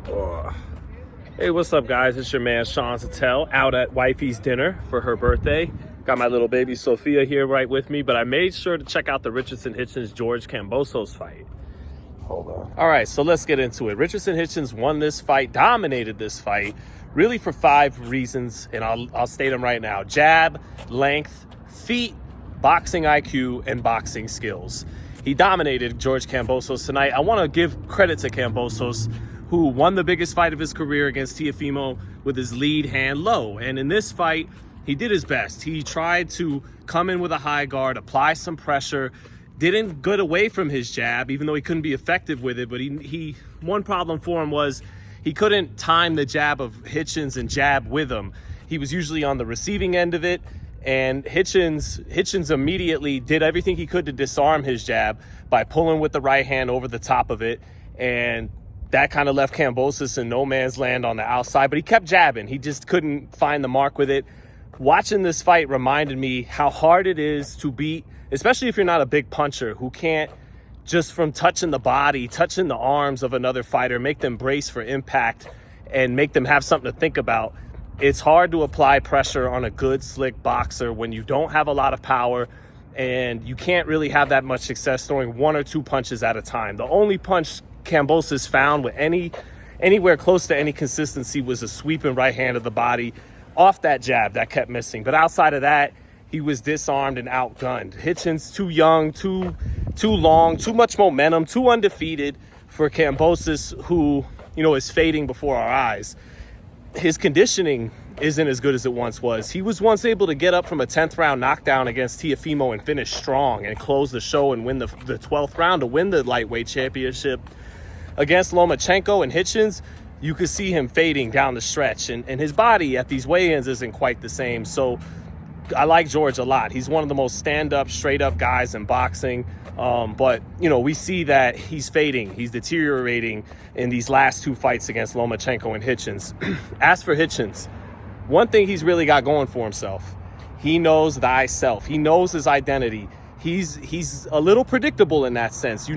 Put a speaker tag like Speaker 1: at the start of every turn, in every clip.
Speaker 1: Oh. Hey, what's up, guys? It's your man Sean Zittel out at wifey's dinner for her birthday. Got my little baby Sophia here right with me, but I made sure to check out the Richardson Hitchins George Kambosos fight. Hold on. All right, so let's get into it. Richardson Hitchins won this fight, dominated this fight, really for 5 reasons, and I'll state them right now: jab, length, feet, boxing IQ, and boxing skills. He dominated George Kambosos tonight. I want to give credit to Kambosos, who won the biggest fight of his career against Teofimo with his lead hand low. And in this fight, he did his best. He tried to come in with a high guard, apply some pressure, didn't get away from his jab, even though he couldn't be effective with it. But he one problem for him was he couldn't time the jab of Hitchins and jab with him. He was usually on the receiving end of it, and Hitchins immediately did everything he could to disarm his jab by pulling with the right hand over the top of it. And that kind of left Kambosos in no man's land on the outside, but he kept jabbing. He just couldn't find the mark with it. Watching this fight reminded me how hard it is to beat, especially if you're not a big puncher who can't just from touching the body, touching the arms of another fighter, make them brace for impact and make them have something to think about. It's hard to apply pressure on a good, slick boxer when you don't have a lot of power and you can't really have that much success throwing 1 or 2 punches at a time. The only punch Kambosos found with anywhere close to any consistency was a sweeping right hand of the body off that jab that kept missing. But outside of that, he was disarmed and outgunned. Hitchins too young, too long, too much momentum, too undefeated for Kambosos, who is fading before our eyes. His conditioning isn't as good as it once was. He was once able to get up from a 10th round knockdown against Teofimo and finish strong and close the show and win the 12th round to win the lightweight championship. Against Lomachenko and Hitchins, you could see him fading down the stretch, and his body at these weigh-ins isn't quite the same. So I like George a lot. He's one of the most stand-up, straight-up guys in boxing. But we see that he's fading. He's deteriorating in these last 2 fights against Lomachenko and Hitchins. As for Hitchins, one thing he's really got going for himself: he knows thyself. He knows his identity. He's a little predictable in that sense.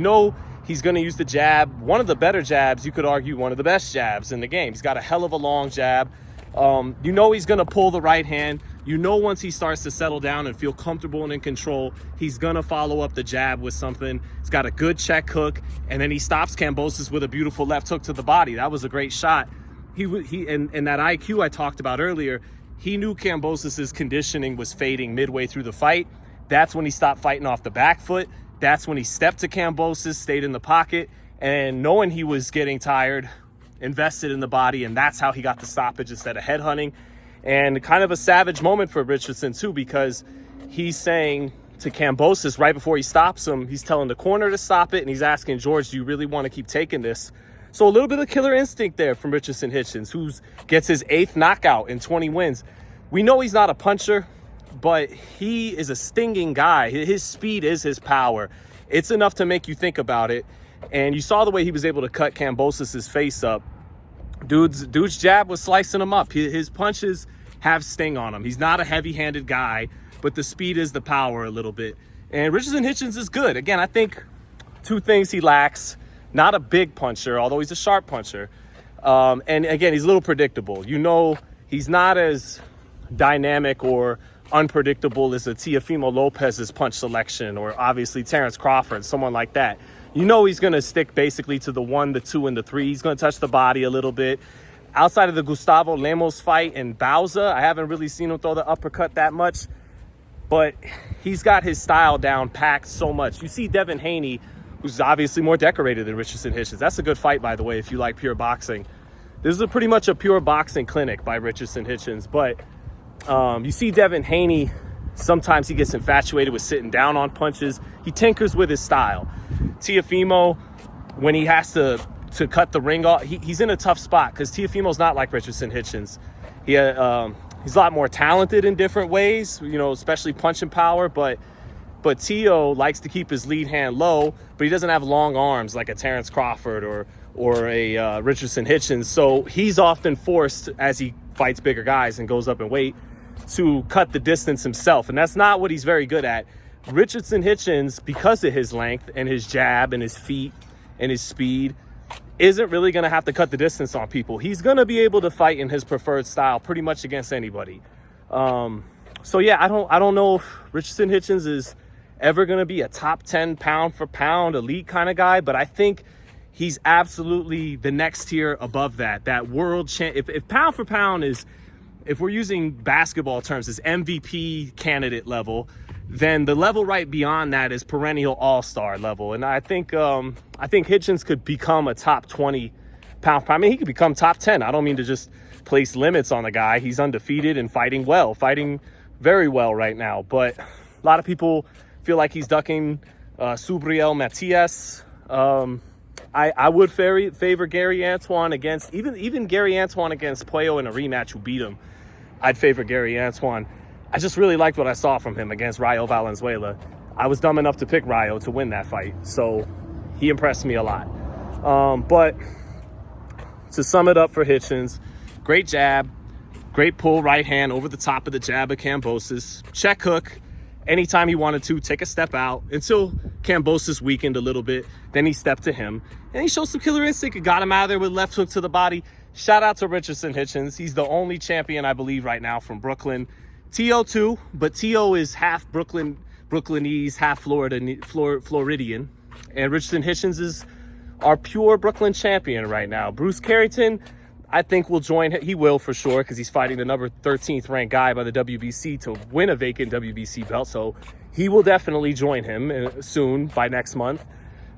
Speaker 1: He's going to use the jab, one of the better jabs, you could argue one of the best jabs in the game. He's got a hell of a long jab. He's going to pull the right hand. Once he starts to settle down and feel comfortable and in control, he's going to follow up the jab with something. He's got a good check hook, and then he stops Kambosos with a beautiful left hook to the body. That was a great shot. And that IQ I talked about earlier, he knew Kambosos' conditioning was fading midway through the fight. That's when he stopped fighting off the back foot. That's when he stepped to Kambosos, stayed in the pocket, and knowing he was getting tired, invested in the body, and that's how he got the stoppage instead of headhunting. And kind of a savage moment for Richardson too, because he's saying to Kambosos right before he stops him, he's telling the corner to stop it, and he's asking George, do you really want to keep taking this? So a little bit of killer instinct there from Richardson Hitchins, who gets his 8th knockout in 20 wins. We know he's not a puncher, but he is a stinging guy. His speed is his power. It's enough to make you think about it. And you saw the way he was able to cut Kambosos' face up. Dude's jab was slicing him up. His punches have sting on him. He's not a heavy-handed guy, but the speed is the power a little bit. And Richardson Hitchins is good. Again, I think 2 things he lacks: not a big puncher, although he's a sharp puncher. And again, he's a little predictable. He's not as dynamic or unpredictable as a Teofimo Lopez's punch selection, or obviously Terrence Crawford, someone like that. He's going to stick basically to the 1, the 2, and the 3. He's going to touch the body a little bit. Outside of the Gustavo Lemos fight and Bauza, I haven't really seen him throw the uppercut that much, but he's got his style down packed so much. You see Devin Haney, who's obviously more decorated than Richardson Hitchins. That's a good fight, by the way, if you like pure boxing. This is pretty much a pure boxing clinic by Richardson Hitchins, but you see Devin Haney, sometimes he gets infatuated with sitting down on punches. He tinkers with his style. Teofimo, when he has to cut the ring off, he's in a tough spot because Teofimo's not like Richardson Hitchins. He's a lot more talented in different ways, especially punching power, but Teo likes to keep his lead hand low, but he doesn't have long arms like a Terrence Crawford or a Richardson Hitchins. So he's often forced, as he fights bigger guys and goes up in weight, to cut the distance himself, and that's not what he's very good at. Richardson Hitchins, because of his length and his jab and his feet and his speed, isn't really going to have to cut the distance on people. He's going to be able to fight in his preferred style pretty much against anybody. So yeah, I don't know if Richardson Hitchins is ever going to be a top 10 pound for pound elite kind of guy, but I think he's absolutely the next tier above that world champ. If pound for pound is, if we're using basketball terms, is MVP candidate level, then the level right beyond that is perennial all-star level. And I think Hitchins could become a top 20 pound. I mean, he could become top 10. I don't mean to just place limits on the guy. He's undefeated and fighting very well right now. But a lot of people feel like he's ducking Subriel Matias. I would favor Gary Antoine against, even Gary Antoine against Puello in a rematch who beat him. I'd favor Gary Antoine. I just really liked what I saw from him against Rayo Valenzuela. I was dumb enough to pick Rayo to win that fight, so he impressed me a lot. But to sum it up for Hitchins, great jab, great pull right hand over the top of the jab of Kambosos. Check hook. Anytime he wanted to, take a step out until Kambosos weakened a little bit. Then he stepped to him, and he showed some killer instinct. He got him out of there with left hook to the body. Shout out to Richardson Hitchins. He's the only champion, I believe, right now from Brooklyn. T.O. too, but T.O. is half Brooklynese, half Floridian. And Richardson Hitchins is our pure Brooklyn champion right now. Bruce Carrington, I think, will join. He will for sure, because he's fighting the number 13th ranked guy by the WBC to win a vacant WBC belt. So he will definitely join him soon, by next month.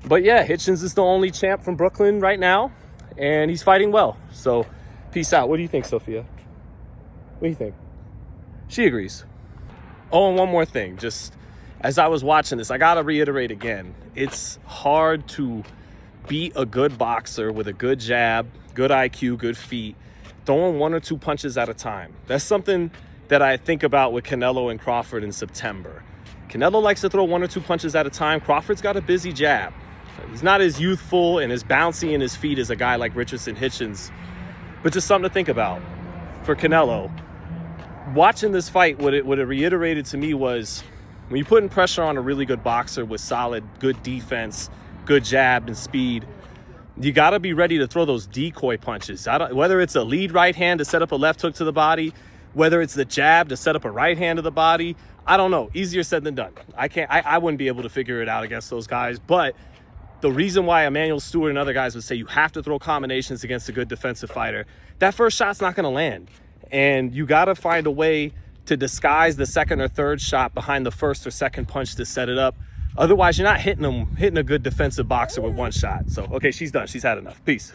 Speaker 1: But yeah, Hitchins is the only champ from Brooklyn right now, and he's fighting well. So peace out. What do you think, Sophia? What do you think? She agrees. Oh, and one more thing. Just as I was watching this, I got to reiterate again. It's hard to beat a good boxer with a good jab, good IQ, good feet, throwing one or two punches at a time. That's something that I think about with Canelo and Crawford in September. Canelo likes to throw one or two punches at a time. Crawford's got a busy jab. He's not as youthful and as bouncy in his feet as a guy like Richardson Hitchins, but just something to think about for Canelo. Watching this fight, what it reiterated to me was, when you're putting pressure on a really good boxer with solid, good defense, good jab and speed, you got to be ready to throw those decoy punches. Whether it's a lead right hand to set up a left hook to the body, whether it's the jab to set up a right hand to the body, I don't know. Easier said than done. I wouldn't be able to figure it out against those guys. But the reason why Emmanuel Stewart and other guys would say you have to throw combinations against a good defensive fighter, that first shot's not going to land. And you got to find a way to disguise the second or third shot behind the first or second punch to set it up. Otherwise, you're not hitting a good defensive boxer with one shot. So, okay, she's done. She's had enough. Peace.